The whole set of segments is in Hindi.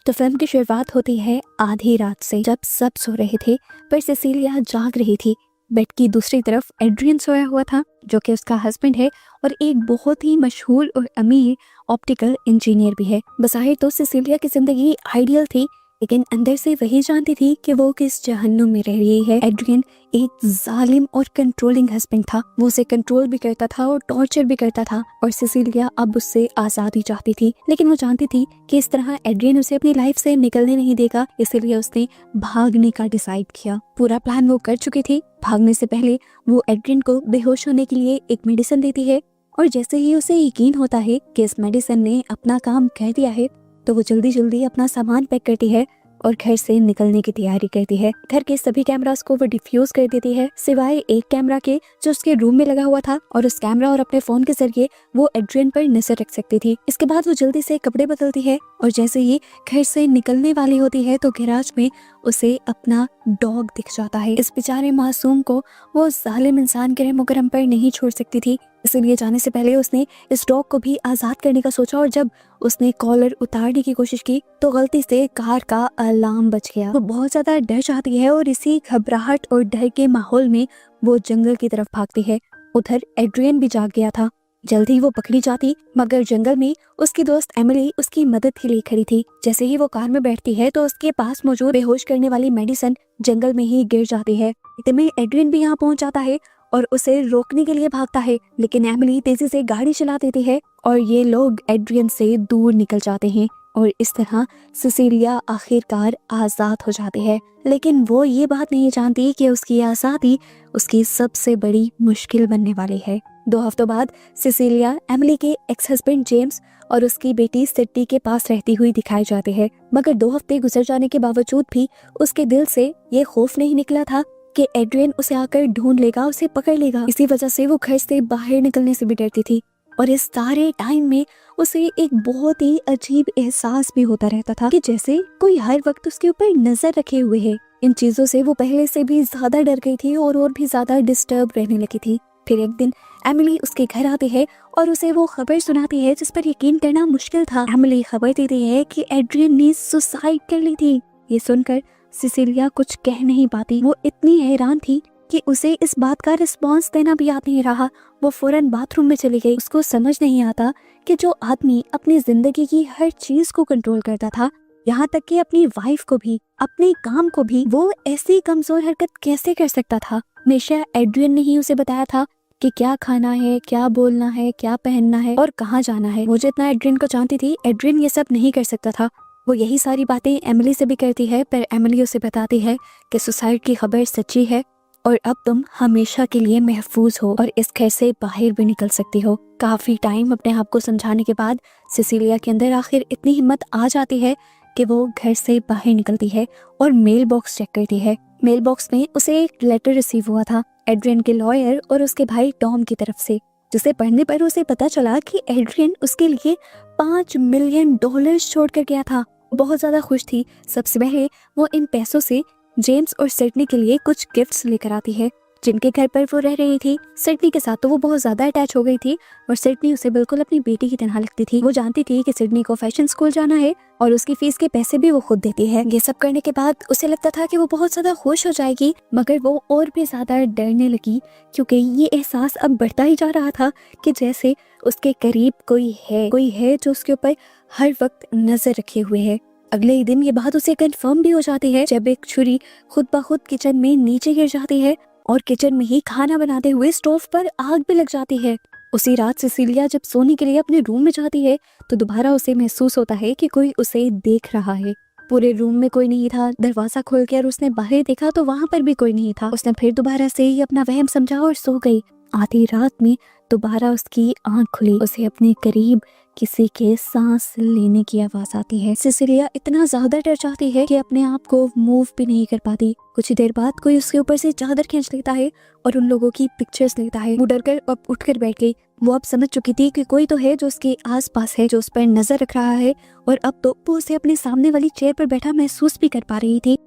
तो फिल्म की शुरुआत होती है आधी रात से, जब सब सो रहे थे पर सिसिलिया जाग रही थी। बेड की दूसरी तरफ एड्रियन सोया हुआ था, जो कि उसका हस्बैंड है और एक बहुत ही मशहूर और अमीर ऑप्टिकल इंजीनियर भी है। बज़ाहिर तो सिसिलिया की जिंदगी आइडियल थी, लेकिन अंदर से वही जानती थी कि वो किस जहन्नुम में रह रही है। एड्रियन एक जालिम और कंट्रोलिंग हस्बैंड था। वो उसे कंट्रोल भी करता था और टॉर्चर भी करता था, और सिसिलिया अब उससे आजादी चाहती थी। लेकिन वो जानती थी कि इस तरह एड्रियन उसे अपनी लाइफ से निकलने नहीं देगा, इसलिए उसने भागने का डिसाइड किया। पूरा प्लान वो कर चुकी थी। भागने से पहले वो एड्रियन को बेहोश होने के लिए एक मेडिसिन देती है, और जैसे ही उसे यकीन होता है कि इस मेडिसिन ने अपना काम कर दिया है, तो वो जल्दी जल्दी अपना सामान पैक करती है और घर से निकलने की तैयारी करती है। घर के सभी कैमरास को वो डिफ्यूज कर देती है, सिवाय एक कैमरा के जो उसके रूम में लगा हुआ था, और उस कैमरा और अपने फोन के जरिए वो एड्रियन पर नजर रख सकती थी। इसके बाद वो जल्दी से कपड़े बदलती है, और जैसे ही घर से निकलने वाली होती है तो गैराज में उसे अपना डॉग दिख जाता है। इस बेचारे मासूम को वो जालिम इंसान के रहम करम पर नहीं छोड़ सकती थी, इसलिए जाने से पहले उसने इस डॉग को भी आजाद करने का सोचा। और जब उसने कॉलर उतारने की कोशिश की तो गलती से कार का अलार्म बज गया। वो बहुत ज्यादा डर जाती है, और इसी घबराहट और डर के माहौल में वो जंगल की तरफ भागती है। उधर एड्रियन भी जाग गया था। जल्दी ही वो पकड़ी जाती, मगर जंगल में उसकी दोस्त एमिली उसकी मदद के लिए खड़ी थी। जैसे ही वो कार में बैठती है तो उसके पास मौजूद बेहोश करने वाली मेडिसिन जंगल में ही गिर जाती है। इतने में एड्रियन भी यहाँ पहुंच जाता है और उसे रोकने के लिए भागता है, लेकिन एमिली तेजी से गाड़ी चला देती है और ये लोग एड्रियन से दूर निकल जाते हैं, और इस तरह सिसिलिया आखिरकार आजाद हो जाती है। लेकिन वो ये बात नहीं जानती कि उसकी आजादी उसकी सबसे बड़ी मुश्किल बनने वाली है। 2 हफ्तों बाद सिसिलिया एमिली के एक्स हस्बैंड जेम्स और उसकी बेटी सिड्नी के पास रहती हुई दिखाई जाती है, मगर 2 हफ्ते गुजर जाने के बावजूद भी उसके दिल से ये खौफ नहीं निकला था कि एड्रियन उसे आकर ढूंढ लेगा, उसे पकड़ लेगा। इसी वजह से वो घर से बाहर निकलने से भी डरती थी, और इस सारे टाइम में उसे एक बहुत ही अजीब एहसास भी होता रहता था कि जैसे कोई हर वक्त उसके ऊपर नजर रखे हुए है। इन चीजों से वो पहले से भी ज्यादा डर गई थी और भी ज्यादा डिस्टर्ब रहने लगी थी। फिर एक दिन एमिली उसके घर आती है और उसे वो खबर सुनाती है जिस पर यकीन करना मुश्किल था। एमिली खबर देती है कि एड्रियन ने सुसाइड कर ली थी। ये सुनकर सिसिलिया कुछ कह नहीं पाती। वो इतनी हैरान थी कि उसे इस बात का रिस्पॉन्स देना भी याद नहीं रहा। वो फौरन बाथरूम में चली गई। उसको समझ नहीं आता कि जो आदमी अपनी जिंदगी की हर चीज को कंट्रोल करता था, यहाँ तक कि अपनी वाइफ को भी, अपने काम को भी, वो ऐसी कमजोर हरकत कैसे कर सकता था। हमेशा एड्रियन ने ही उसे बताया था कि क्या खाना है, क्या बोलना है, क्या पहनना है और कहाँ जाना है। वो जितना एड्रियन को जानती थी, एड्रियन ये सब नहीं कर सकता था। वो यही सारी बातें एमिली से भी करती है, पर एमिली उसे बताती है कि सुसाइड की खबर सच्ची है और अब तुम हमेशा के लिए महफूज हो और इस घर से बाहर भी निकल सकती हो। काफी टाइम अपने आप को समझाने के बाद सिसिलिया के अंदर आखिर इतनी हिम्मत आ जाती है कि वो घर से बाहर निकलती है और मेल बॉक्स चेक करती है। मेल बॉक्स में उसे एक लेटर रिसीव हुआ था एड्रियन के लॉयर और उसके भाई टॉम की तरफ से, जिसे पढ़ने पर उसे पता चला कि एड्रियन उसके लिए $5 मिलियन छोड़ कर गया था। बहुत ज्यादा खुश थी। सबसे पहले वो इन पैसों से जेम्स और सिडनी के लिए कुछ गिफ्ट्स लेकर आती है, जिनके घर पर वो रह रही थी। सिडनी के साथ तो वो बहुत ज्यादा अटैच हो गई थी और सिडनी उसे बिल्कुल अपनी बेटी की तरह लगती थी। वो जानती थी कि सिडनी को फैशन स्कूल जाना है और उसकी फीस के पैसे भी वो खुद देती है। ये सब करने के बाद उसे लगता था कि वो बहुत ज्यादा खुश हो जाएगी, मगर वो और भी ज्यादा डरने लगी, क्योंकि ये एहसास अब बढ़ता ही जा रहा था कि जैसे उसके करीब कोई है जो उसके ऊपर हर वक्त नजर रखे हुए है। अगले ही दिन ये बात उसे कंफर्म भी हो जाती है जब एक छुरी खुद ब खुद किचन में नीचे गिर जाती है और किचन में ही खाना बनाते हुए स्टोव पर आग भी लग जाती है। उसी रात सिसिलिया जब सोने के लिए अपने रूम में जाती है तो दोबारा उसे महसूस होता है कि कोई उसे देख रहा है। पूरे रूम में कोई नहीं था। दरवाजा खोलकर उसने बाहर देखा तो वहाँ पर भी कोई नहीं था। उसने फिर दोबारा से ही अपना वहम समझा और सो गई। आधी रात में दोबारा उसकी आंख खुली। उसे अपने करीब किसी के सांस लेने की आवाज आती है। सिसिलिया इतना ज्यादा डर जाती है कि अपने आप को मूव भी नहीं कर पाती। कुछ ही देर बाद कोई उसके ऊपर से चादर खींच लेता है और उन लोगों की पिक्चर्स लेता है। वो डर कर अब उठकर बैठ गई। वो अब समझ चुकी थी कि कोई तो है जो उसके आसपास है, जो उस पर नजर रख रहा है, और अब तो वो उसे अपने सामने वाली चेयर पर बैठा महसूस भी कर पा रही थी।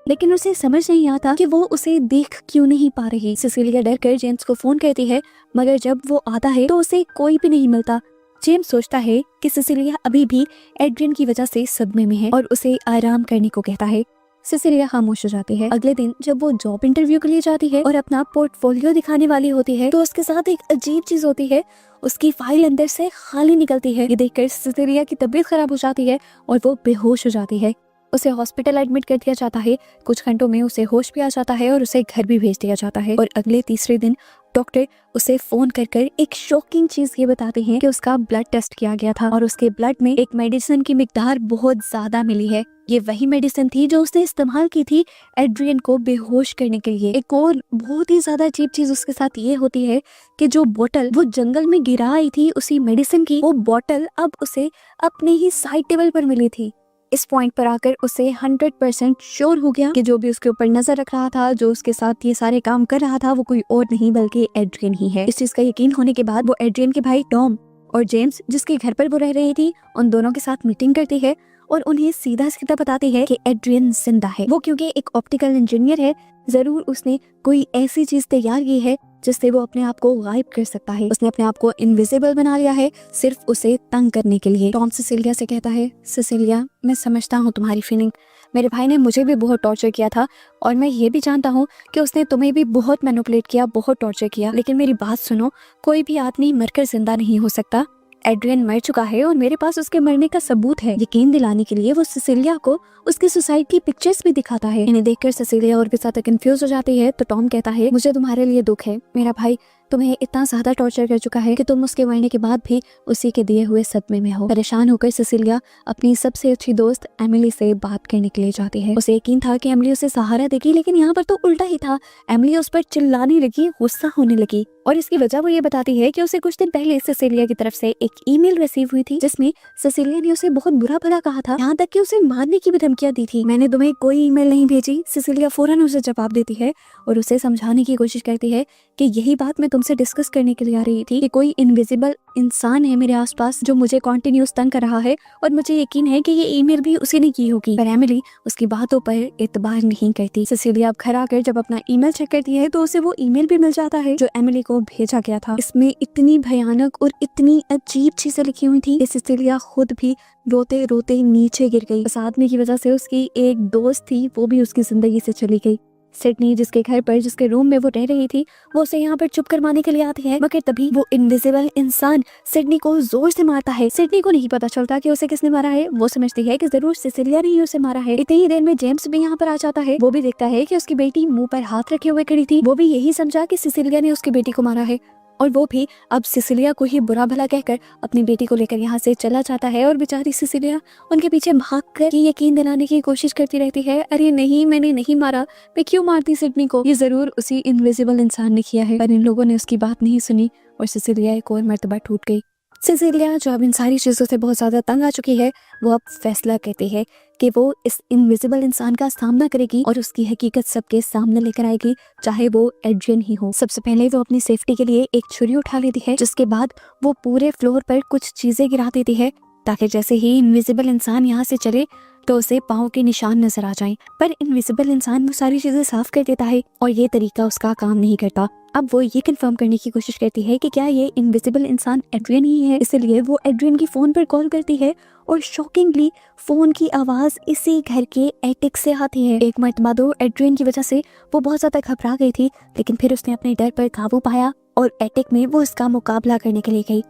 लेकिन उसे समझ नहीं आता कि वो उसे देख क्यों नहीं पा रही। सिसिलिया डर कर जेम्स को फोन करती है, मगर जब वो आता है तो उसे कोई भी नहीं मिलता। जेम्स सोचता है कि सिसिलिया अभी भी एड्रियन की वजह से सदमे में है और उसे आराम करने को कहता है। सिसिलिया खामोश हो जाती है। अगले दिन जब वो जॉब इंटरव्यू के लिए जाती है और अपना पोर्टफोलियो दिखाने वाली होती है तो उसके साथ एक अजीब चीज होती है, उसकी फाइल अंदर से खाली निकलती है। ये देखकर सिसिलिया की तबीयत खराब हो जाती है और वो बेहोश हो जाती है। उसे हॉस्पिटल एडमिट कर दिया जाता है। कुछ घंटों में उसे होश भी आ जाता है और उसे घर भी भेज दिया जाता है। और अगले तीसरे दिन डॉक्टर उसे फोन कर एक शॉकिंग चीज ये बताते हैं कि उसका ब्लड टेस्ट किया गया था और उसके ब्लड में एक मेडिसिन की मिकदार बहुत ज्यादा मिली है। ये वही मेडिसिन थी जो उसने इस्तेमाल की थी एड्रियन को बेहोश करने के लिए। एक और बहुत ही ज्यादा अजीब चीज उसके साथ ये होती है कि जो बोतल वो जंगल में गिरा आई थी उसी मेडिसिन की, वो बोतल अब उसे अपने ही साइड टेबल पर मिली थी। इस पॉइंट पर आकर उसे 100% श्योर हो गया कि जो भी उसके ऊपर नजर रख रहा था, जो उसके साथ ये सारे काम कर रहा था, वो कोई और नहीं बल्कि एड्रियन ही है। इस चीज का यकीन होने के बाद वो एड्रियन के भाई टॉम और जेम्स जिसके घर पर वो रह रही थी उन दोनों के साथ मीटिंग करती है और उन्हें सीधा सीधा बताती है कि एड्रियन जिंदा है। वो क्योंकि एक ऑप्टिकल इंजीनियर है, जरूर उसने कोई ऐसी चीज तैयार की है जिससे वो अपने आप को गायब कर सकता है। उसने अपने आप को इनविजिबल बना लिया है सिर्फ उसे तंग करने के लिए। टॉम सिसिलिया से कहता है, सिसिलिया मैं समझता हूँ तुम्हारी फीलिंग, मेरे भाई ने मुझे भी बहुत टॉर्चर किया था और मैं ये भी जानता हूँ कि उसने तुम्हें भी बहुत मैनिपुलेट किया, बहुत टॉर्चर किया, लेकिन मेरी बात सुनो, कोई भी आदमी मरकर जिंदा नहीं हो सकता। एड्रियन मर चुका है और मेरे पास उसके मरने का सबूत है। यकीन दिलाने के लिए वो सिसिलिया को उसकी सुसाइड की पिक्चर्स भी दिखाता है। इन्हें देखकर सिसिलिया और भी ज्यादा कंफ्यूज हो जाती है। तो टॉम कहता है, मुझे तुम्हारे लिए दुख है, मेरा भाई तुम्हें इतना ज्यादा टॉर्चर कर चुका है कि तुम उसके मरने के बाद भी उसी के दिए हुए सदमे में हो। परेशान होकर सिसिलिया अपनी सबसे अच्छी दोस्त एमिली से बात करने के लिए जाती है। उसे यकीन था कि एमिली उसे सहारा देगी, लेकिन यहाँ पर तो उल्टा ही था। एमिली उस पर चिल्लाने लगी, गुस्सा होने लगी और इसकी वजह वो ये बताती है कि उसे कुछ दिन पहले सिसिलिया की तरफ से एक ईमेल रिसीव हुई थी जिसमें सिसिलिया ने उसे बहुत बुरा भला कहा था, यहाँ तक कि उसे मारने की भी धमकियां दी थी। मैंने तुम्हें कोई ईमेल नहीं भेजी, सिसिलिया फौरन उसे जवाब देती है और उसे समझाने की कोशिश करती है कि यही बात मैं तुमसे डिस्कस करने के लिए आ रही थी कि कोई इनविजिबल इंसान है मेरे आसपास जो मुझे कॉन्टिन्यूस तंग कर रहा है और मुझे यकीन है कि ये ईमेल भी उसी ने की होगी। पर एमिली उसकी बातों पर एतबार नहीं करती। सिसिलिया अब घर आकर जब अपना ईमेल चेक करती है तो उसे वो ईमेल भी मिल जाता है जो एमिली को भेजा गया था। इसमें इतनी भयानक और इतनी अजीब चीजें लिखी हुई थी कि सिसिलिया खुद भी रोते रोते नीचे गिर गई। उस आदमी की वजह से उसकी एक दोस्त थी वो भी उसकी जिंदगी से चली गई। सिडनी जिसके घर पर, जिसके रूम में वो रह रही थी, वो उसे यहाँ पर चुप करवाने के लिए आती है, मगर तभी वो इनविजिबल इंसान सिडनी को जोर से मारता है। सिडनी को नहीं पता चलता कि उसे किसने मारा है। वो समझती है कि जरूर सिसिलिया ने ही उसे मारा है। इतनी ही देर में जेम्स भी यहाँ पर आ जाता है। वो भी देखता है कि उसकी बेटी मुंह पर हाथ रखे हुए खड़ी थी। वो भी यही समझा कि सिसिलिया ने उसकी बेटी को मारा है और वो भी अब सिसिलिया को ही बुरा भला कहकर अपनी बेटी को लेकर यहाँ से चला जाता है। और बेचारी सिसिलिया उनके पीछे भागकर ये यकीन दिलाने की कोशिश करती रहती है, अरे नहीं, मैंने नहीं मारा, मैं क्यों मारती सिडनी को, ये जरूर उसी इनविजिबल इंसान ने किया है। पर इन लोगों ने उसकी बात नहीं सुनी और सिसिलिया एक और मर्तबा टूट गई। सिसिलिया जो अब इन सारी चीजों से बहुत ज्यादा तंग आ चुकी है, वो अब फैसला कहती है कि वो इस इनविजिबल इंसान का सामना करेगी और उसकी हकीकत सबके सामने लेकर आएगी, चाहे वो एड्रियन ही हो। सबसे पहले वो अपनी सेफ्टी के लिए एक छुरी उठा लेती है, जिसके बाद वो पूरे फ्लोर पर कुछ चीजें गिरा देती है ताकि जैसे ही इनविजिबल इंसान यहाँ से चले तो उसे पाँव के निशान नजर आ जाएं। पर इनविजिबल इंसान वो सारी चीजें साफ कर देता है और ये तरीका उसका काम नहीं करता। अब वो ये कंफर्म करने की कोशिश करती है कि क्या ये इनविजिबल इंसान एड्रियन ही है, इसलिए वो एड्रियन की फोन पर कॉल करती है और शॉकिंगली फोन की आवाज इसी घर के एटिक से आती है। एक मर्तबा तो एड्रियन की वजह से वो बहुत ज्यादा घबरा गई थी, लेकिन फिर उसने अपने डर पर काबू पाया और एटिक में वो इसका मुकाबला करने के लिए गई।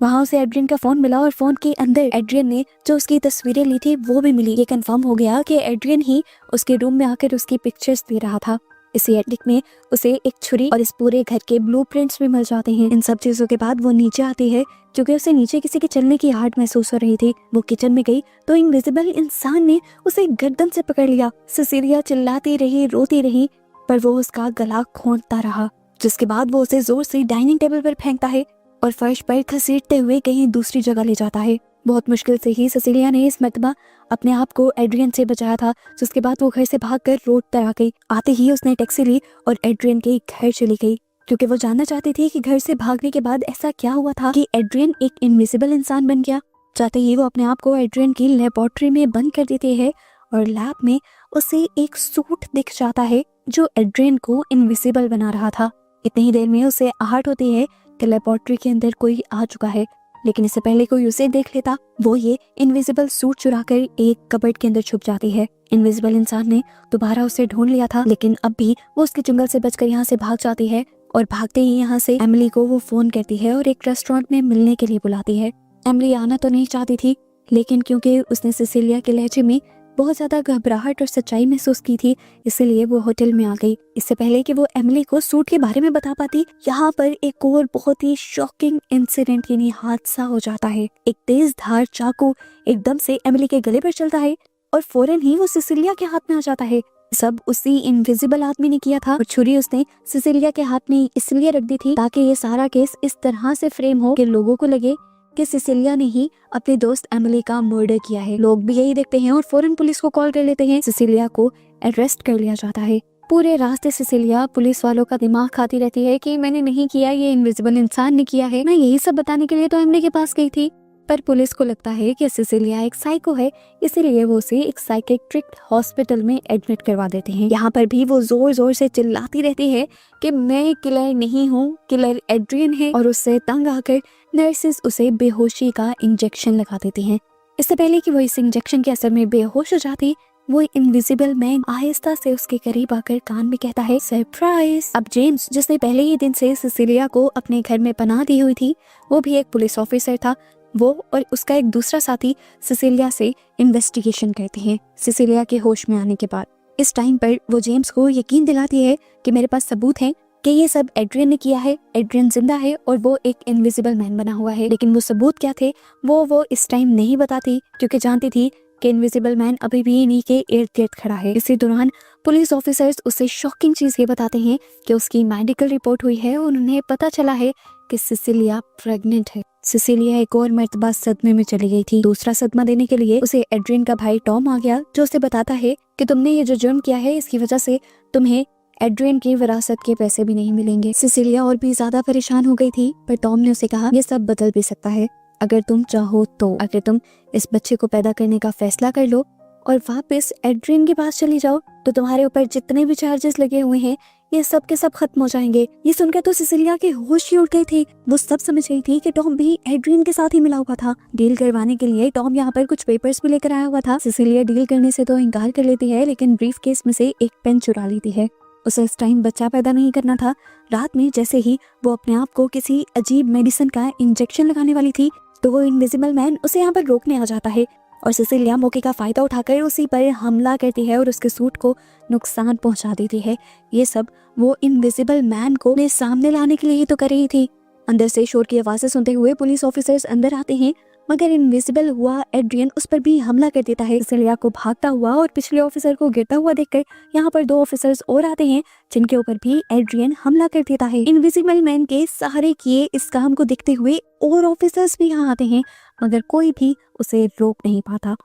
वहाँ उसे एड्रियन का फोन मिला और फोन के अंदर एड्रियन ने जो उसकी तस्वीरें ली थी वो भी मिली। ये कंफर्म हो गया कि एड्रियन ही उसके रूम में आकर उसकी पिक्चर्स दे रहा था। इसी एटिक में उसे एक छुरी और इस पूरे घर के ब्लूप्रिंट्स भी मिल जाते हैं। इन सब चीजों के बाद वो नीचे आती है क्योंकि उसे नीचे किसी के चलने की आहट महसूस हो रही थी। वो किचन में गई तो इनविजिबल इंसान ने उसे गर्दन से पकड़ लिया। सिसिलिया चिल्लाती रही, रोती रही, पर वो उसका गला खोंटता रहा, जिसके बाद वो उसे जोर से डाइनिंग टेबल पर फेंकता है और फर्श पर घसीटते हुए कहीं दूसरी जगह ले जाता है। बहुत मुश्किल से ही सिसिलिया ने इस मर्तबा अपने आप को एड्रियन से बचाया था, जिसके बाद वो घर से भागकर रोड पर आ गई। आते ही उसने टैक्सी ली और एड्रियन के घर चली गई, क्योंकि वो जानना चाहती थी कि घर से भागने के बाद ऐसा क्या हुआ था कि एड्रियन एक इनविजिबल इंसान बन गया। चाहते ही वो अपने आप को एड्रियन की लेबोरेटरी में बंद कर देती है और लैब में उसे एक सूट दिख जाता है जो एड्रियन को इनविजिबल बना रहा था। इतनी ही देर में उसे आहट होती है कि लेबोरेटरी के अंदर कोई आ चुका है, लेकिन इससे पहले कोई उसे देख लेता वो ये इनविजिबल सूट चुराकर एक कबर्ड के अंदर छुप जाती है। इनविजिबल इंसान ने दोबारा उसे ढूंढ लिया था, लेकिन अब भी वो उसके जंगल से बचकर यहाँ से भाग जाती है और भागते ही यहाँ से एमिली को वो फोन करती है और एक रेस्टोरेंट में मिलने के लिए बुलाती है। एमिली आना तो नहीं चाहती थी, लेकिन क्योंकि उसने सिसिलिया के लहजे में बहुत ज्यादा घबराहट और सच्चाई महसूस की थी, इसलिए वो होटल में आ गई। इससे पहले कि वो एमिली को सूट के बारे में बता पाती, यहाँ पर एक और बहुत ही शॉकिंग इंसिडेंट यानी हादसा हो जाता है। एक तेज धार चाकू एकदम से एमिली के गले पर चलता है और फौरन ही वो सिसिलिया के हाथ में आ जाता है। सब उसी इनविजिबल आदमी ने किया था और छुरी उसने सिसिलिया के हाथ में इसलिए रख दी थी ताकि ये सारा केस इस तरह से फ्रेम हो कि लोगों को लगे कि सिसिलिया ने ही अपने दोस्त एमिली का मर्डर किया है। लोग भी यही देखते हैं और फौरन पुलिस को कॉल कर लेते हैं। सिसिलिया को अरेस्ट कर लिया जाता है। पूरे रास्ते सिसिलिया पुलिस वालों का दिमाग खाती रहती है कि मैंने नहीं किया, ये इनविजिबल इंसान ने किया है। मैं यही सब बताने के लिए तो एमिली के पास गई थी। पर पुलिस को लगता है कि सिसिलिया एक साइको है, इसीलिए वो उसे एक साइकेट्रिक हॉस्पिटल में एडमिट करवा देते हैं। यहाँ पर भी वो जोर जोर से चिल्लाती रहती है कि मैं किलर नहीं हूँ, किलर एड्रियन है, और उससे तंग आकर नर्सेस उसे बेहोशी का इंजेक्शन लगा देती हैं। इससे पहले कि वो इस इंजेक्शन के असर में बेहोश हो जाती, वो इनविजिबल मैन आहिस्ता से उसके करीब आकर कान में कहता है सरप्राइज। अब जेम्स, जिसने पहले ही दिन से सिसिलिया को अपने घर में पनाह दी हुई थी, वो भी एक पुलिस ऑफिसर था। वो और उसका एक दूसरा साथी सिसिलिया से इन्वेस्टिगेशन करते हैं। सिसिलिया के होश में आने के बाद इस टाइम पर वो जेम्स को यकीन दिलाती है कि मेरे पास सबूत है कि ये सब एड्रियन ने किया है। एड्रियन जिंदा है और वो एक इनविजिबल मैन बना हुआ है, लेकिन वो सबूत क्या थे वो इस टाइम नहीं बताती, क्योंकि जानती थी कि इनविजिबल मैन अभी भी इन्हीं के इर्द गिर्द खड़ा है। इसी दौरान पुलिस ऑफिसर्स उसे शॉकिंग चीज ये बताते हैं कि उसकी मेडिकल रिपोर्ट हुई है और उन्हें पता चला है कि सिसिलिया प्रेग्नेंट है। सिसिलिया एक और मर्तबा सदमे में चली गई थी। दूसरा सदमा देने के लिए उसे एड्रियन का भाई टॉम आ गया, जो उसे बताता है कि तुमने ये जो जुर्म किया है इसकी वजह से तुम्हें एड्रियन की विरासत के पैसे भी नहीं मिलेंगे। सिसिलिया और भी ज्यादा परेशान हो गई थी, पर टॉम ने उसे कहा ये सब बदल भी सकता है अगर तुम चाहो तो। अगर तुम इस बच्चे को पैदा करने का फैसला कर लो और वापस एड्रियन के पास चली जाओ तो तुम्हारे ऊपर जितने भी चार्जेस लगे हुए हैं ये सब के सब खत्म हो जाएंगे। ये सुनकर तो सिसिलिया के होश ही उड़ गए थे। वो सब समझ गई थी कि टॉम भी एड्रियन के साथ ही मिला हुआ था। डील करवाने के लिए टॉम यहाँ पर कुछ पेपर्स भी लेकर आया हुआ था। सिसिलिया डील करने से तो इनकार कर लेती है, लेकिन ब्रीफ केस में से एक पेन चुरा लेती है। उसे इस टाइम बच्चा पैदा नहीं करना था। रात में जैसे ही वो अपने आप को किसी अजीब मेडिसिन का इंजेक्शन लगाने वाली थी, तो वो इनविजिबल मैन उसे यहाँ पर रोकने आ जाता है और सिसिलिया मौके का फायदा उठाकर उसी पर हमला करती है और उसके सूट को नुकसान पहुंचा देती है। ये सब वो इनविजिबल मैन को अपने सामने लाने के लिए ही तो कर रही थी। अंदर से शोर की आवाजें सुनते हुए पुलिस ऑफिसर्स अंदर आते हैं, मगर इनविजिबल हुआ एड्रियन उस पर भी हमला कर देता है। सिसिलिया को भागता हुआ और पिछले ऑफिसर को गिरता हुआ देखकर यहाँ पर 2 ऑफिसर्स और आते हैं, जिनके ऊपर भी एड्रियन हमला कर देता है। इनविजिबल मैन के सहारे किए इस काम को देखते हुए और ऑफिसर्स भी यहाँ आते हैं, मगर कोई भी उसे रोक नहीं पाता।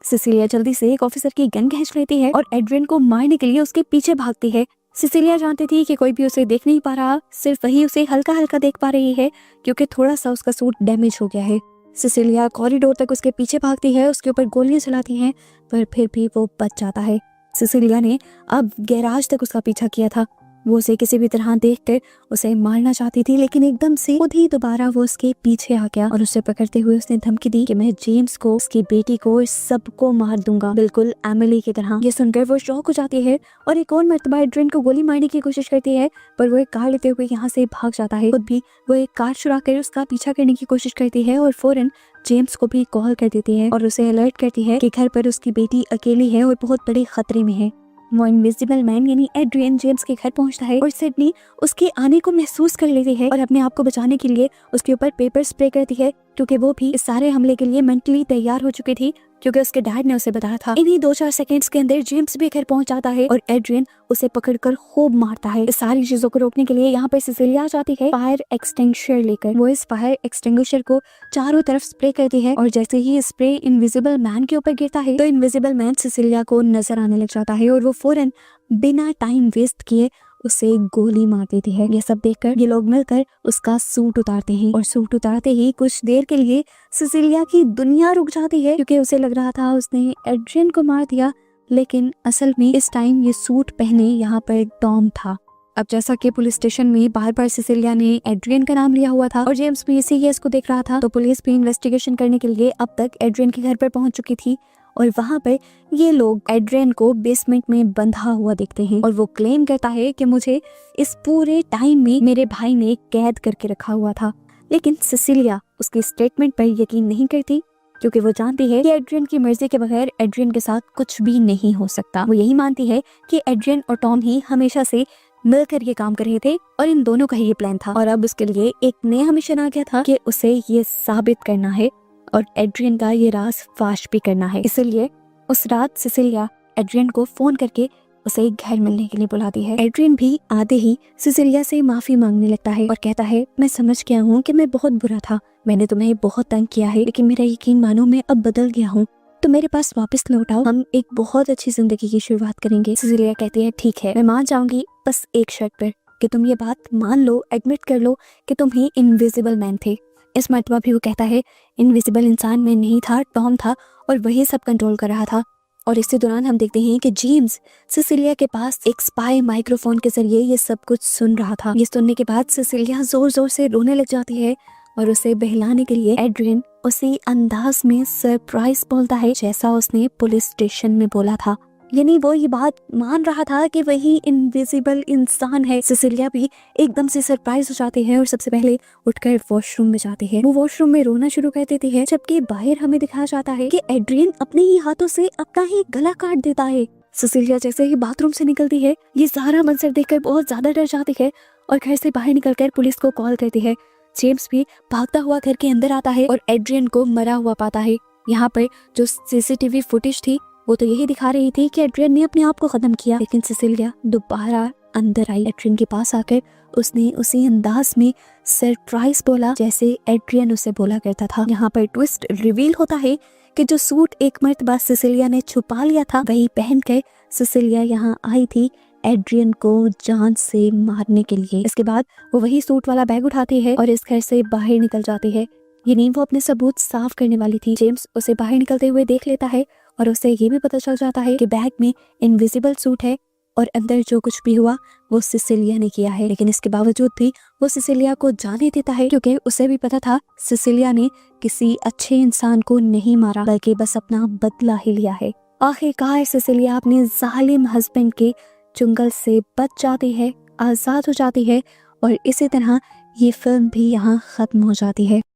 सिसिलिया जल्दी से एक ऑफिसर की गन खींच लेती है और एड्रियन को मारने के लिए उसके पीछे भागती है। सिसिलिया जानती थी कि कोई भी उसे देख नहीं पा रहा, सिर्फ वही उसे हल्का हल्का देख पा रही है, क्योंकि थोड़ा सा उसका सूट डैमेज हो गया है। सिसिलिया कॉरिडोर तक उसके पीछे भागती है, उसके ऊपर गोलियां चलाती हैं, पर फिर भी वो बच जाता है। सिसिलिया ने अब गैराज तक उसका पीछा किया था। वो उसे किसी भी तरह देखकर उसे मारना चाहती थी, लेकिन एकदम से खुद ही दोबारा वो उसके पीछे आ गया और उसे पकड़ते हुए उसने धमकी दी कि मैं जेम्स को, उसकी बेटी को, सबको मार दूंगा, बिल्कुल एमिली की तरह। ये सुनकर वो शॉक हो जाती है और एक और मर्तबा एड्रियन को गोली मारने की कोशिश करती है, पर वो एक कार लेते हुए यहाँ से भाग जाता है। खुद भी वो एक कार चुरा कर उसका पीछा करने की कोशिश करती है और फौरन जेम्स को भी कॉल कर देती है और उसे अलर्ट करती है कि घर पर उसकी बेटी अकेली है और बहुत बड़े खतरे में है। वो इनविजिबल मैन यानी एड्रियन जेम्स के घर पहुंचता है और सिडनी उसके आने को महसूस कर लेती है और अपने आप को बचाने के लिए उसके ऊपर पेपर स्प्रे करती है, क्योंकि वो भी इस सारे हमले के लिए मेंटली तैयार हो चुकी थी, क्योंकि उसके डैड ने उसे बताया था। इन्हीं 2-4 सेकंड्स के अंदर जेम्स भी घर पहुंच जाता है और एड्रियन उसे पकड़कर खूब मारता है। इस सारी चीजों को रोकने के लिए यहाँ पर सिसिलिया जाती है फायर एक्सटिंग्विशर लेकर। वो इस फायर एक्सटिंग्विशर को चारों तरफ स्प्रे करती है और जैसे ही स्प्रे इनविजिबल मैन के ऊपर गिरता है तो इनविजिबल मैन सिसिलिया को नजर आने लग जाता है और वो फौरन बिना टाइम वेस्ट किए उसे गोली मार देती है। ये सब देखकर ये लोग मिलकर उसका सूट उतारते हैं और सूट उतारते ही कुछ देर के लिए सिसिलिया की दुनिया रुक जाती है, क्योंकि उसे लग रहा था उसने एड्रियन को मार दिया, लेकिन असल में इस टाइम ये सूट पहने यहाँ पर टॉम था। अब जैसा कि पुलिस स्टेशन में बार बार सिसिलिया ने एड्रियन का नाम लिया हुआ था और जेम्स भी इसी केस को देख रहा था, तो पुलिस भी इन्वेस्टिगेशन करने के लिए अब तक एड्रियन के घर पर पहुंच चुकी थी और वहां पर ये लोग एड्रियन को बेसमेंट में बंधा हुआ देखते हैं और वो क्लेम करता है कि मुझे इस पूरे टाइम में मेरे भाई ने कैद करके रखा हुआ था। लेकिन सिसिलिया उसकी स्टेटमेंट पर यकीन नहीं करती क्योंकि वो जानती है कि एड्रियन की मर्जी के बगैर एड्रियन के साथ कुछ भी नहीं हो सकता। वो यही मानती है कि एड्रियन और टॉम ही हमेशा से मिलकर ये काम कर रहे थे और इन दोनों का ये प्लान था और अब उसके लिए एक नया मिशन आ गया था कि उसे ये साबित करना है और एड्रियन का ये राज फाश भी करना है। इसलिए उस रात सिसिलिया एड्रियन को फोन करके उसे घर मिलने के लिए बुलाती है। एड्रियन भी आते ही सिसिलिया से माफी मांगने लगता है और कहता है, मैं समझ गया हूँ कि मैं बहुत बुरा था, मैंने तुम्हें बहुत तंग किया है, लेकिन मेरा यकीन मानो मैं अब बदल गया हूँ, तो मेरे पास वापस लौट आओ, हम एक बहुत अच्छी जिंदगी की शुरुआत करेंगे। सिसिलिया कहती है, ठीक है, मैं मान जाऊंगी, बस एक शर्त पर कि तुम ये बात मान लो, एडमिट कर लो कि तुम ही इनविजिबल मैन थे। इस मर्तबा भी वो कहता है, इनविजिबल इंसान मैं नहीं था, टॉम था और वही सब कंट्रोल कर रहा था। और इसी दौरान हम देखते हैं कि जेम्स सिसिलिया के पास एक स्पाई माइक्रोफोन के जरिए ये सब कुछ सुन रहा था। ये सुनने के बाद सिसिलिया जोर जोर से रोने लग जाती है और उसे बहलाने के लिए एड्रियन उसी अंदाज में सरप्राइज बोलता है जैसा उसने पुलिस स्टेशन में बोला था। यानी वो ये बात मान रहा था कि वही इनविजिबल इंसान है। सिसिलिया भी एकदम से सरप्राइज हो जाती है और सबसे पहले उठकर वॉशरूम में जाती है। वो वॉशरूम में रोना शुरू कर देती है, जबकि बाहर हमें दिखाया जाता है कि एड्रियन अपने ही हाथों से अपना ही गला काट देता है। सिसिलिया जैसे ही बाथरूम से निकलती है, ये सारा मंजर देखकर बहुत ज्यादा डर जाती है और घर से बाहर निकलकर पुलिस को कॉल करती है। जेम्स भी भागता हुआ घर के अंदर आता है और एड्रियन को मरा हुआ पाता है। यहाँ पर जो सीसीटीवी फुटेज थी वो तो यही दिखा रही थी कि एड्रियन ने अपने आप को खत्म किया, लेकिन सिसिलिया दोबारा अंदर आई। एड्रियन के पास आकर उसने उसी अंदाज में सरप्राइज बोला जैसे एड्रियन उसे बोला करता था। यहाँ पर ट्विस्ट रिवील होता है कि जो सूट एक मर्तबा सिसिलिया ने छुपा लिया था वही पहनकर सिसिलिया यहाँ आई थी एड्रियन को जान से मारने के लिए। इसके बाद वो वही सूट वाला बैग उठाती है और इस घर से बाहर निकल जाती है। यानी वो अपने सबूत साफ करने वाली थी। जेम्स उसे बाहर निकलते हुए देख लेता है और उसे ये भी पता चल जाता है कि बैग में इनविजिबल सूट है और अंदर जो कुछ भी हुआ वो सिसिलिया ने किया है। लेकिन इसके बावजूद भी वो सिसिलिया को जाने देता है क्योंकि उसे भी पता था सिसिलिया ने किसी अच्छे इंसान को नहीं मारा बल्कि बस अपना बदला ही लिया है। आखिरकार सिसिलिया अपने जालिम हस्बैंड के चुंगल से बच जाती है, आजाद हो जाती है और इसी तरह ये फिल्म भी यहाँ खत्म हो जाती है।